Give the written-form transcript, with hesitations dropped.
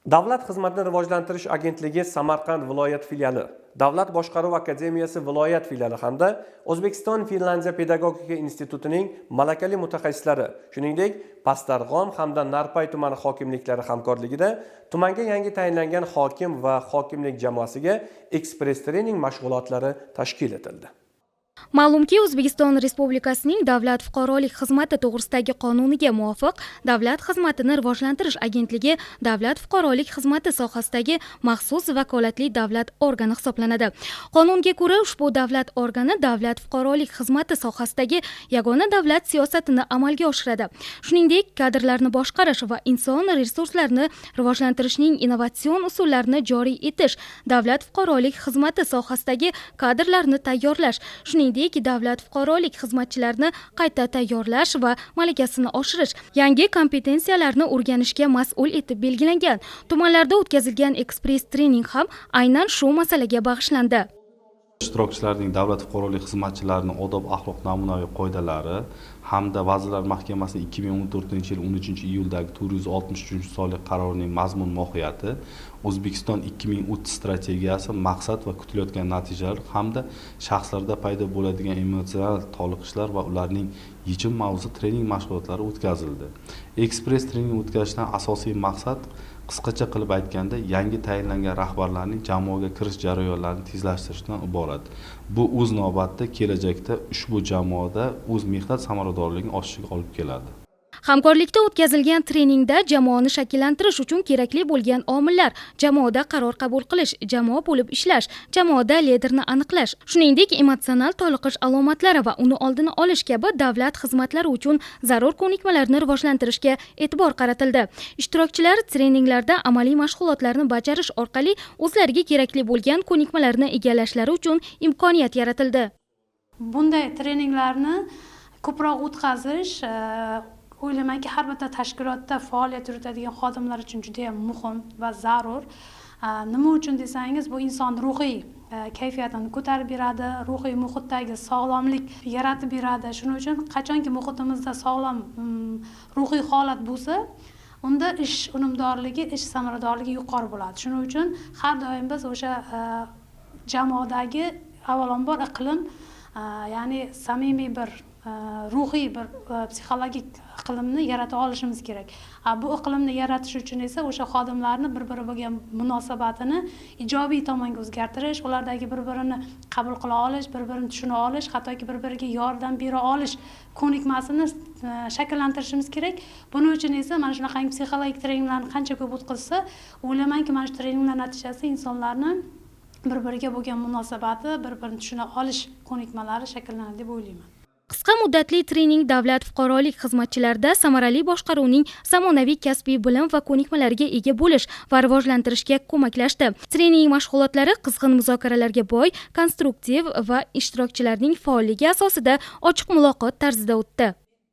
Davlat xizmatini rivojlantirish agentligi Samarqand viloyat filiali, Davlat boshqaruv akademiyasi viloyat filiali hamda O'zbekiston-Finlandiya pedagogika institutining malakali mutaxassislari, shuningdek, Pastarg'om hamda Narpay tumani hokimliklari hamkorligida tumanga yangi tayinlangan hokim va hokimlik jamoasiga ekspress trening mashg'ulotlari tashkil etildi. Ma'lumki, O'zbekiston Respublikasining Davlat fuqarolik xizmati to'g'risidagi qonuniga muvofiq Davlat xizmatini rivojlantirish agentligi davlat fuqarolik xizmati sohasidagi maxsus vakolatli davlat organi hisoblanadi. Qonunga ko'ra, ushbu davlat organi davlat fuqarolik xizmati sohasidagi yagona davlat siyosatini amalga oshiradi. Shuningdek, kadrlarni boshqarish va inson resurslarini rivojlantirishning innovatsion usullarini joriy etish, davlat fuqarolik xizmati sohasidagi kadrlarni tayyorlash, shuningdek davlat fuqarolik xizmatchilarini qayta tayyorlash va malakasini oshirish, yangi kompetensiyalarni o'rganishga mas'ul etib belgilangan. Tumanlarda o'tkazilgan ekspress trening ham aynan shu masalaga bag'ishlandi. Ishtirokchilarning davlat fuqarolik xizmatchilarining odob axloq namunaviy qoidalari hamda Vazirlar Mahkamasining 2014-yil 13-iyuldagi 463-sonli qarorining mazmun mohiyati, O'zbekiston 2030 strategiyasi, maqsad va kutilayotgan natijalar hamda shaxslarda paydo bo'ladigan emotsional toliqishlar va ularning yechim mavzusi trening mashg'ulotlari o'tkazildi. Ekspress trening o'tkazishdan asosiy maqsad, qisqacha qilib aytganda, yangi tayinlangan rahbarlarning jamoaga kirish jarayonlarini tezlashtirishdan iborat. Bu o'z navbatida kelajakda ushbu jamoada o'z mehnat samaradorligini oshishiga olib keladi. Hamkorlikda o'tkazilgan treningda jamoani shakllantirish uchun kerakli bo'lgan omillar, jamoada qaror qabul qilish, jamoa bo'lib ishlash, jamoada liderni aniqlash, shuningdek emotsional toliqish alomatlari va uni oldini olish kabi davlat xizmatlari uchun zarur ko'nikmalarni rivojlantirishga e'tibor qaratildi. Ishtirokchilar treninglarda amaliy mashg'ulotlarni bajarish orqali o'zlariga kerakli bo'lgan ko'nikmalarni egallashlari uchun imkoniyat yaratildi. Bunday treninglarni ko'proq o'tkazish o'ylaymanki, har bitta tashkilotda faoliyat yuritadigan xodimlar uchun juda ham muhim va zarur. Nima uchun desangiz, bu inson ruhiy kayfiyatini ko'tarib beradi, ruhiy muhitdagi sog'lomlik yaratib beradi. Shuning uchun qachonki muhitimizda sog'lom ruhiy holat bo'lsa, unda ish unumdorligi, ish samaradorligi yuqori bo'ladi. Shuning uchun har doim biz o'sha jamoadagi avvalambor iqlim, ya'ni samimiy bir ruhiy bir psixologik iqlimni yarata olishimiz kerak. Bu iqlimni yaratish uchun esa o'sha xodimlarni bir-biri bo'lgan munosabatini ijobiy tomonga o'zgartirish, ulardagi bir-birini qabul qila olish, bir-birini tushuna olish, hattoki bir-biriga yordam bera olish ko'nikmasini shakllantirishimiz kerak. Buning uchun esa mana shunaqangi psixologik treninglarni qancha ko'p o'tkazsa, o'ylaymanki, mana shu treninglar natijasida insonlarni bir-biriga bo'lgan munosabati, bir-birini tushuna olish ko'nikmalari shakllanadi deb o'ylayman. Qisqa muddatli trening davlat fuqarolik xizmatchilarida samarali boshqaruvning zamonaviy kasbiy bilim va ko'nikmalariga ega bo'lish va rivojlantirishga ko'maklashdi. Trening mashg'ulotlari qizg'in muzokaralarga boy, konstruktiv va ishtirokchilarning faolligi asosida ochiq muloqot tarzida o'tdi.